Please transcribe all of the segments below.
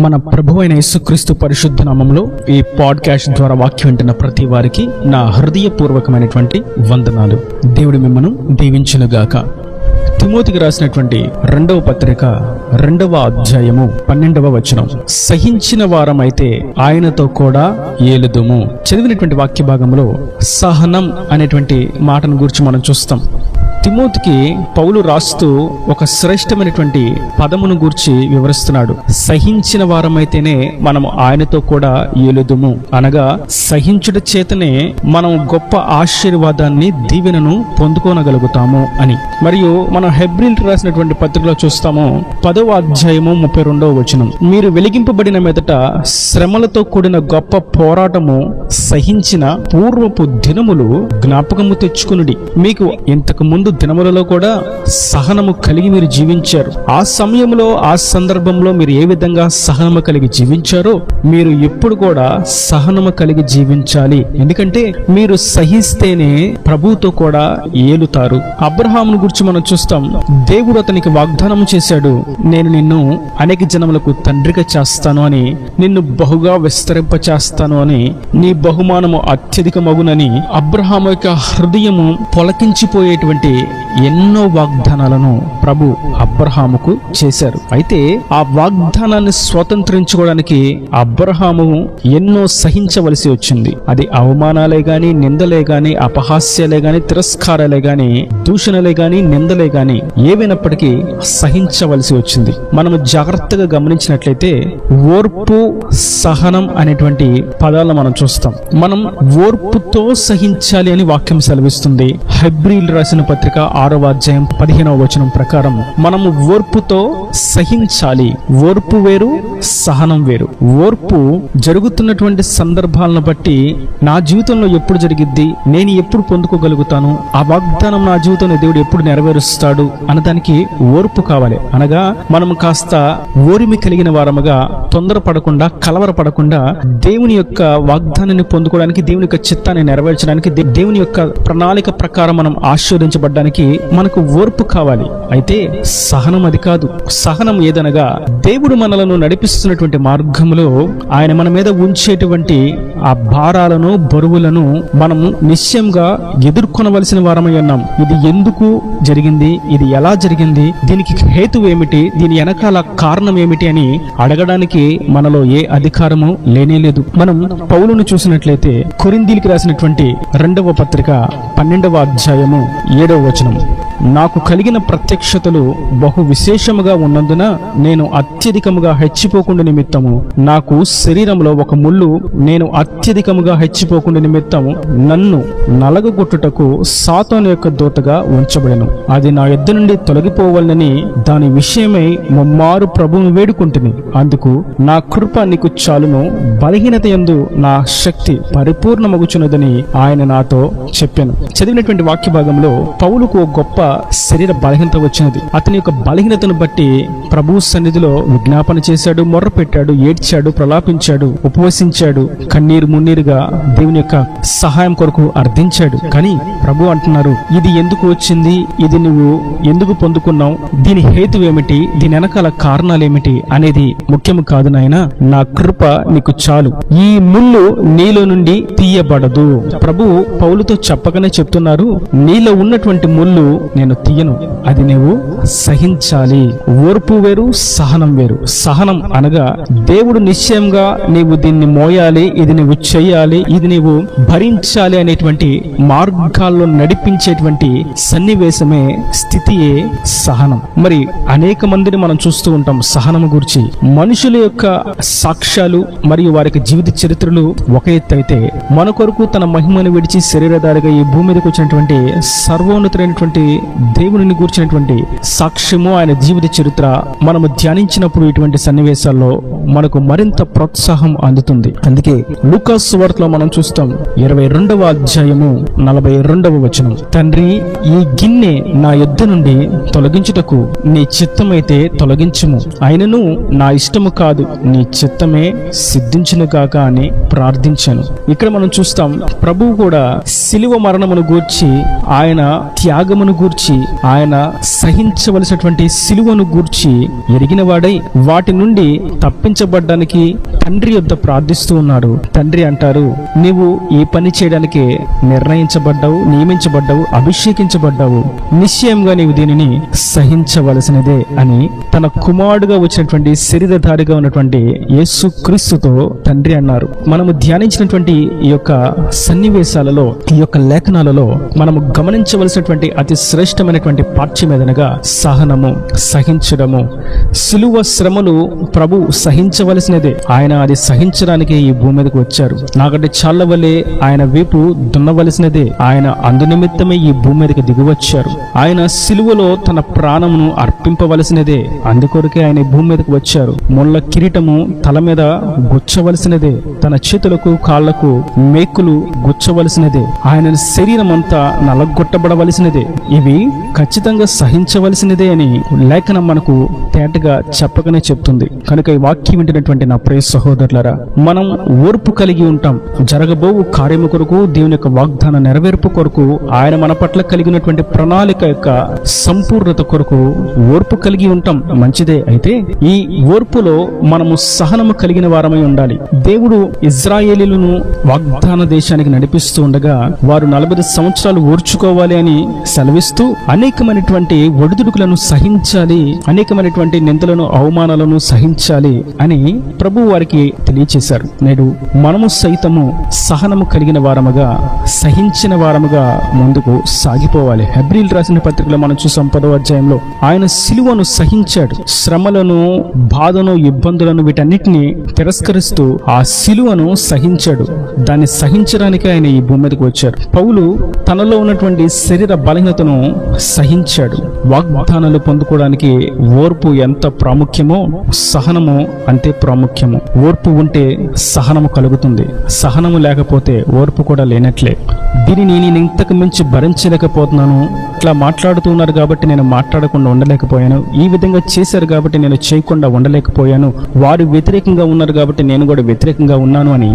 మన ప్రభువైన యేసుక్రీస్తు పరిశుద్ధ నామములో ఈ పాడ్కాస్ట్ ద్వారా వాక్యం వింటున్న ప్రతి వారికి నా హృదయపూర్వకమైనటువంటి వందనాలు. దేవుడు మిమ్మను దీవించునుగాక. తిమోతికి రాసినటువంటి 2వ పత్రిక 2వ అధ్యాయము 12వ వచనం, సహించిన వారమైతే ఆయనతో కూడా ఏలుదుము. చదివినటువంటి వాక్య భాగంలో సహనం అనేటువంటి మాటను గురించి మనం చూస్తాం. తిమోతికి పౌలు రాస్తూ ఒక శ్రేష్టమైనటువంటి పదమును గూర్చి వివరిస్తున్నాడు. సహించిన వారమైతేనే మనం ఆయనతో కూడా ఏలుదుము, అనగా సహించుట చేతనే మనం గొప్ప ఆశీర్వాదాన్ని దీవెనను పొందుకోనగలుగుతాము అని. మరియు మనం హెబ్రీయులకు రాసినటువంటి పత్రికలో చూస్తాము 10వ అధ్యాయము 32వ వచనం, మీరు వెలిగింపబడిన మీదట శ్రమలతో కూడిన గొప్ప పోరాటము సహించిన పూర్వపు దినములు జ్ఞాపకము తెచ్చుకునుడి. మీకు ఇంతకు ముందు దినములలో కూడా సహనము కలిగి మీరు జీవించారు. ఆ సమయంలో ఆ సందర్భంలో మీరు ఏ విధంగా సహనము కలిగి జీవించారో మీరు ఎప్పుడు కూడా సహనము కలిగి జీవించాలి. ఎందుకంటే మీరు సహిస్తేనే ప్రభువుతో కూడా ఏలుతారు. అబ్రహామును గురించి మనం చూస్తాం. దేవుడు అతనికి వాగ్దానం చేశాడు, నేను నిన్ను అనేక జనములకు తండ్రిగా చేస్తాను అని, నిన్ను బహుగా విస్తరింప చేస్తాను అని, నీ బహుమానము అత్యధికమగునని. అబ్రహాము యొక్క హృదయము పొలకించిపోయేటువంటి ఎన్నో వాగ్దానాలను ప్రభు అబ్రహాముకు చేశారు. అయితే ఆ వాగ్దానాన్ని స్వతంత్రించుకోవడానికి అబ్రహాము ఎన్నో సహించవలసి వచ్చింది. అది అవమానాలే గాని, నిందలే గాని, అపహాస్యాలే గాని, తిరస్కారాలే గాని, దూషణలే గాని, నిందలే గాని, ఏవైనప్పటికీ సహించవలసి వచ్చింది. మనము జాగ్రత్తగా గమనించినట్లయితే ఓర్పు, సహనం అనేటువంటి పదాలను మనం చూస్తాం. మనం ఓర్పుతో సహించాలి అని వాక్యం సెలవిస్తుంది. హెబ్రీయులకు రాసిన పత్రిక 6వ అధ్యాయం 15వ వచనం ప్రకారం మనము ఓర్పుతో సహించాలి. ఓర్పు వేరు, సహనం వేరు. ఓర్పు జరుగుతున్నటువంటి సందర్భాలను బట్టి నా జీవితంలో ఎప్పుడు జరిగిద్ది, నేను ఎప్పుడు పొందుకోగలుగుతాను, ఆ వాగ్దానం నా జీవితంలో దేవుడు ఎప్పుడు నెరవేరుస్తాడు అన్నదానికి ఓర్పు కావాలి. అనగా మనం కాస్త ఓరిమి కలిగిన వారముగా తొందరపడకుండా, కలవరపడకుండా దేవుని యొక్క వాగ్దానాన్ని పొందుకోవడానికి, దేవుని యొక్క చిత్తాన్ని నెరవేర్చడానికి, దేవుని యొక్క ప్రణాళిక ప్రకారం మనం ఆశీర్వదించబడ్డానికి మనకు ఓర్పు కావాలి. అయితే సహనం అది కాదు. సహనం ఏదనగా దేవుడు మనలను నడిపిస్తున్నటువంటి మార్గంలో ఆయన మన మీద ఉంచేటువంటి ఆ భారాలను, బరువులను మనము నిశ్చయంగా ఎదుర్కొనవలసిన వారమై ఉన్నాం. ఇది ఎందుకు జరిగింది, ఇది ఎలా జరిగింది, దీనికి హేతువు ఏమిటి, దీని వెనకాల కారణం ఏమిటి అని అడగడానికి మనలో ఏ అధికారము లేనేలేదు. మనం పౌలును చూసినట్లయితే కొరింథీయులకు రాసినటువంటి 2వ పత్రిక 12వ అధ్యాయము 7వ వచనం, నాకు కలిగిన ప్రత్యక్షతలు బహు విశేషముగా ఉన్నందున నేను అత్యధికముగా హెచ్చిపోకుండా నిమిత్తము నాకు శరీరంలో ఒక ముళ్ళు నేను అత్యధికముగా హెచ్చిపోకుండా నిమిత్తము నన్ను నలగగొట్టుటకు సాతాను యొక్క దూతగా ఉంచబడెను. అది నా యొద్ద నుండి తొలగిపోవాలని దాని విషయమై ముమ్మారు ప్రభువును వేడుకుంటుని. అందుకు నా కృప నీకు చాలును, బలహీనత యందు నా శక్తి పరిపూర్ణమగుచున్నదని ఆయన నాతో చెప్పాను. చదివినటువంటి వాక్య భాగంలో పౌలుకు గొప్ప శరీర బలహీనత వచ్చినది. అతని యొక్క బలహీనతను బట్టి ప్రభు సన్నిధిలో విజ్ఞాపన చేశాడు, మొర్ర పెట్టాడు, ఏడ్చాడు, ప్రలాపించాడు, ఉపవసించాడు, కన్నీరు మున్నీరుగా దేవుని యొక్క సహాయం కొరకు అర్థించాడు. కానీ ప్రభు అంటున్నారు, ఇది ఎందుకు వచ్చింది, ఇది నువ్వు ఎందుకు పొందుకున్నావు, దీని హేతు ఏమిటి, దీని వెనకాల కారణాలు ఏమిటి అనేది ముఖ్యము కాదు నాయన, నా కృప నీకు చాలు, ఈ ముళ్ళు నీలో నుండి తీయబడదు. ప్రభు పౌలుతో చెప్పగానే చెప్తున్నారు, నీలో ఉన్నటువంటి ముళ్ళు నేను తీయను, అది నీవు సహించాలి. ఓర్పు వేరు, సహనం వేరు. సహనం అనగా దేవుడు నిశ్చయంగా నీవు దీన్ని మోయాలి, ఇది నీవు చేయాలి, ఇది నీవు భరించాలి అనేటువంటి మార్గాల్లో నడిపించేటువంటి సన్నివేశమే, స్థితియే సహనం. మరి అనేక మందిని మనం చూస్తూ ఉంటాం సహనం గురించి. మనుషుల యొక్క సాక్ష్యాలు మరియు వారికి జీవిత చరిత్రలు ఒక ఎత్తు అయితే, మన కొరకు తన మహిమను విడిచి శరీరధారిగా ఈ భూమి మీదకి వచ్చినటువంటి సర్వోన్నతులైనటువంటి దేవుని గూర్చినటువంటి సాక్ష్యము, ఆయన జీవిత చరిత్ర మనము ధ్యానించినప్పుడు ఇటువంటి సన్నివేశాల్లో మనకు మరింత ప్రోత్సాహం అందుతుంది. అందుకే లూకా సువార్తలో మనం చూస్తాం 22వ అధ్యాయము 42వ వచనం, తండ్రి ఈ గిన్నె నా యొద్ద నుండి తొలగించుటకు నీ చిత్తమైతే తొలగించుము, అయినను నా ఇష్టము కాదు నీ చిత్తమే సిద్ధించును గాక అని ప్రార్థించాను. ఇక్కడ మనం చూస్తాం ప్రభువు కూడా శిలువ మరణమును గూర్చి ఆయన త్యాగ త్యాగమును గూర్చి, ఆయన సహించవలసినటువంటి సిలువను గూర్చి ఎరిగిన వాడై వాటి నుండి తప్పించబడ్డానికి తండ్రి యొద్ద ప్రార్థిస్తూ ఉన్నాడు. తండ్రి అంటారు, నీవు ఈ పని చేయడానికి నిర్ణయించబడ్డావు, నియమించబడ్డావు, అభిషేకించబడ్డావు, నిశ్చయంగా నీవు దీనిని సహించవలసినదే అని తన కుమారుడుగా వచ్చినటువంటి శరీరధారిగా ఉన్నటువంటి యేసు క్రీస్తుతో తండ్రి అన్నారు. మనము ధ్యానించినటువంటి ఈ యొక్క సన్నివేశాలలో, ఈ యొక్క లేఖనాలలో మనము గమనించవలసినటువంటి అతి శ్రేష్టమైనటువంటి పాఠ్యం ఏదనగా సహనము, సహించడము. సిలువ శ్రమలు ప్రభు సహించవలసినదే. ఆయన అది సహించడానికి ఈ భూమి మీదకి వచ్చారు. నాకంటే చాలా వల్లే ఆయన వీపు దున్నవలసినదే. ఆయన అందునిమిత్తమే ఈ భూమి మీదకి దిగివచ్చారు. ఆయన సిలువలో తన ప్రాణమును అర్పింపవలసినదే. అందుకొరకే ఆయన ఈ భూమి మీదకి వచ్చారు. ముళ్ళ కిరీటము తల మీద గుచ్చవలసినదే. తన చేతులకు కాళ్లకు మేకులు గుచ్చవలసినదే. ఆయన శరీరం అంతా నలగొట్టబడవలసినదే. ఇవి ఖచ్చితంగా సహించవలసినదే అని లేఖనం మనకు తేటగా చెప్పకనే చెప్తుంది. కనుక ఈ వాక్యం వింటున్నటువంటి నా ప్రియ సహోదరులారా, మనం ఓర్పు కలిగి ఉంటాం. జరగబోవు కార్యము కొరకు, దేవుని యొక్క వాగ్దాన నెరవేర్పు కొరకు, ఆయన మన పట్ల కలిగినటువంటి ప్రణాళిక యొక్క సంపూర్ణత కొరకు ఓర్పు కలిగి ఉంటాం. మంచిదే. అయితే ఈ ఓర్పులో మనము సహనము కలిగిన వారమై ఉండాలి. దేవుడు ఇజ్రాయేలీలను వాగ్దాన దేశానికి నడిపిస్తూ ఉండగా వారు 40 సంవత్సరాలు ఓర్చుకోవాలి అని సెలవిస్తూ అనేకమైనటువంటి ఒడిదుడుకులను సహించాలి, అనేకమైనటువంటి నిందలను, అవమానాలను సహించాలి అని ప్రభు వారికి తెలియచేశారు. నేడు మనము సైతము సహనము కలిగిన వారముగా, సహించిన వారముగా ముందుకు సాగిపోవాలి. హెబ్రీయులు రాసిన పత్రికలో మనం చూసాం 10వ అధ్యాయంలో ఆయన సిలువను సహించాడు. శ్రమలను, బాధను, ఇబ్బందులను వీటన్నిటిని తిరస్కరిస్తూ ఆ సిలువను సహించాడు. దాన్ని సహించడానికి ఆయన ఈ భూమి మీదకి వచ్చారు. పౌలు తనలో ఉన్నటువంటి శరీర బలహీనతను సహించాడు. వాగ్దానాలు పొందుకోవడానికి ఓర్పు ఎంత ప్రాముఖ్యమో సహనము అంతే ప్రాముఖ్యము. ఓర్పు ఉంటే సహనము కలుగుతుంది. సహనము లేకపోతే ఓర్పు కూడా లేనట్లే. దీనిని నేను ఇంతకు మించి భరించలేకపోతున్నాను, ఇట్లా మాట్లాడుతున్నారు కాబట్టి నేను మాట్లాడకుండా ఉండలేకపోయాను, ఈ విధంగా చేశారు కాబట్టి నేను చేయకుండా ఉండలేకపోయాను, వారు వ్యతిరేకంగా ఉన్నారు కాబట్టి నేను కూడా వ్యతిరేకంగా ఉన్నాను అని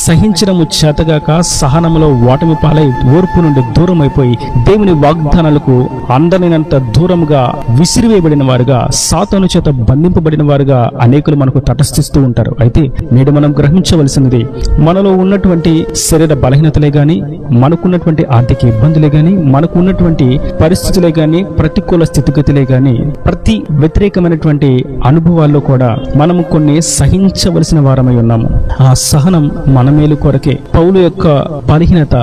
సహించడము చేతగాక సహనములో ఓటమి పాలై ఓర్పు నుండి దూరం అయిపోయి దేవుని వాగ్దానాలకు అందరినంత దూరముగా విసిరివేయబడిన వారుగా, సాతాను చేత బంధింపబడిన వారుగా అనేకులు మనకు తటస్థిస్తూ ఉంటారు. అయితే నేడు మనం గ్రహించవలసినది, మనలో ఉన్నటువంటి శరీర బలహీనతలే గాని, మనకున్నటువంటి ఆర్థిక ఇబ్బందులే గాని, మనకు ఉన్నటువంటి పరిస్థితులే గాని, ప్రతికూల స్థితిగతులే గాని, ప్రతి వ్యతిరేకమైనటువంటి అనుభవాల్లో కూడా మనము కొన్ని సహించవలసిన వారమై ఉన్నాము. ఆ సహనం మన మేలు కొరకే. పౌలు యొక్క బలహీనత,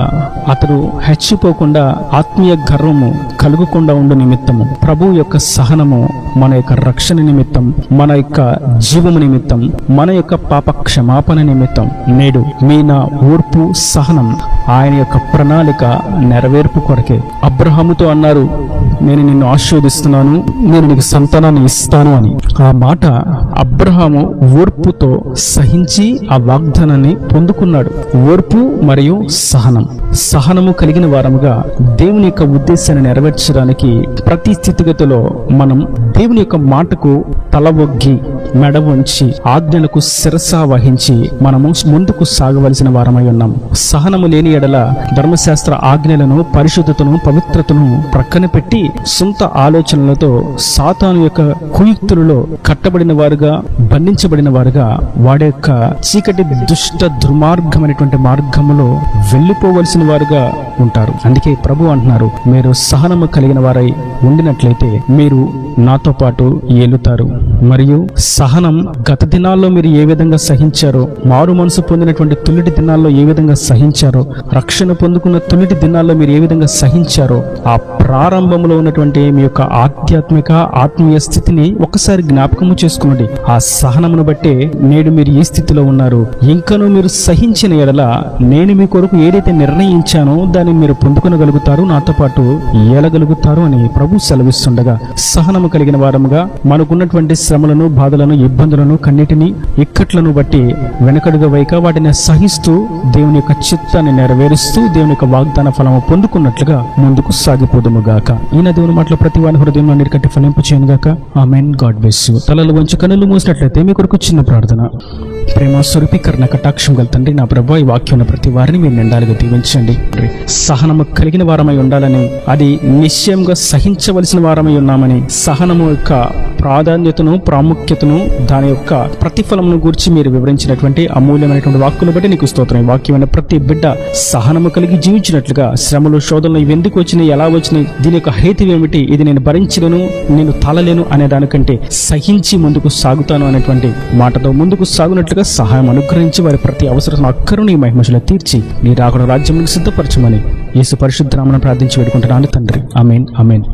అతడు హెచ్చిపోకుండా ఆత్మీయ గర్వము కలుగకుండా ఉండు నిమిత్తము, ప్రభు యొక్క సహనము మన యొక్క రక్షణ నిమిత్తం, మన యొక్క జీవము నిమిత్తం, మన యొక్క పాప క్షమాపణ నిమిత్తం నేడు మీ నా ఓర్పు, సహనం ఆయన యొక్క ప్రణాళిక నెరవేర్పు కొరకే. అబ్రహాముతో అన్నారు, నేను నిన్ను ఆశీర్వదిస్తున్నాను, నేను నీకు సంతానాన్ని ఇస్తాను అని. ఆ మాట అబ్రహాము ఓర్పుతో సహించి ఆ వాగ్దానాన్ని పొందుకున్నాడు. ఓర్పు మరియు సహనం. సహనము కలిగిన వారముగా దేవుని యొక్క ఉద్దేశాన్ని నెరవేర్చడానికి ప్రతి స్థితిగతిలో మనం దేవుని యొక్క మాటకు తల ఒగ్గి, మెడ వంచి, ఆజ్ఞలకు శిరస వహించి మనము ముందుకు సాగవలసిన వారమై ఉన్నాం. సహనము లేని ఎడల ధర్మశాస్త్ర ఆజ్ఞలను, పరిశుద్ధతను, పవిత్రతను ప్రక్కన పెట్టి సొంత ఆలోచనలతో సాతాను యొక్క కుయుక్తులలో కట్టబడిన వారుగా, బంధించబడిన వారుగా, వాడి యొక్క చీకటి దుష్ట దుర్మార్గమైనటువంటి మార్గములో వెళ్ళిపోవలసిన వారుగా ఉంటారు. అందుకే ప్రభు అంటున్నారు, మీరు సహనము కలిగిన వారై ఉండినట్లయితే మీరు నాతో పాటు ఏలుతారు. మరియు సహనం గత దినాల్లో మీరు ఏ విధంగా సహించారో, మారు మనసు పొందినటువంటి తొలిటి దినాల్లో ఏ విధంగా సహించారో, రక్షణ పొందుకున్న తొలిటి దినాల్లో మీరు ఏ విధంగా సహించారో, ఆ ప్రారంభంలో ఉన్నటువంటి మీ యొక్క ఆధ్యాత్మిక ఆత్మీయ స్థితిని ఒకసారి జ్ఞాపకము చేసుకోండి. ఆ సహనమును బట్టే నేడు మీరు ఈ స్థితిలో ఉన్నారు. ఇంకనూ మీరు సహించిన ఎడల నేను మీ కొరకు ఏదైతే నిర్ణయించానో దాన్ని మీరు పొందుకొనగలుగుతారు, నాతో పాటు ఏలగలుగుతారు అని ప్రభు సెలవిస్తుండగా, సహనము కలిగిన వారముగా మనకున్నటువంటి శ్రమలను, బాధలను, ఇబ్బందులను, కన్నిటిని, ఇక్కట్లను బట్టి వెనకడుగా వైక వాటిని సహిస్తూ దేవుని యొక్క చిత్తాన్ని నెరవేరుస్తూ దేవుని యొక్క వాగ్దాన ఫలము పొందుకున్నట్లుగా ముందుకు సాగిపోదుము గాక. ఈయన దేవుని మాటలు ప్రతి వాని హృదయంలో నీటికట్టి ఫలింపు చేయను గాక. ఆమేన్. God bless you. తలలు వంచి కన్నులు మూసినట్లయితే మీ కొరకు చిన్న ప్రార్థన. ప్రేమ స్వరూపీకరణ కటాక్షం గల తండ్రి, నా ప్రభు ఈ వాక్యం ఉన్న ప్రతి వారిని మీరు నిండాలుగా దీవించండి. సహనము కలిగిన వారమై ఉండాలని, అది నిశ్చయంగా సహించవలసిన వారమై ఉన్నామని, సహనము యొక్క ప్రాధాన్యతను, ప్రాముఖ్యతను, దాని యొక్క ప్రతిఫలమును గురించి మీరు వివరించినటువంటి అమూల్యమైనటువంటి వాక్కును బట్టి నీకు స్తోత్రం. ఈ వాక్యమైన ప్రతి బిడ్డ సహనము కలిగి జీవించినట్లుగా, శ్రమలు శోధనలు ఇవి ఎందుకు వచ్చినాయి, ఎలా వచ్చినాయి, దీని యొక్క హేతు ఏమిటి, ఇది నేను భరించలేను, నేను తాళలేను అనే దానికంటే సహించి ముందుకు సాగుతాను అనేటువంటి మాటతో ముందుకు సాగునట్లుగా సహాయం అనుగ్రహించి వారి ప్రతి అవసరం అక్కరుని ఈ మహిమశుల తీర్చి నీ రాకడ రాజ్యానికి సిద్ధపరచమని యేసు పరిశుద్ధ నామమున ప్రార్థించి వేడుకుంటున్నాను తండ్రి. ఆమేన్, ఆమేన్.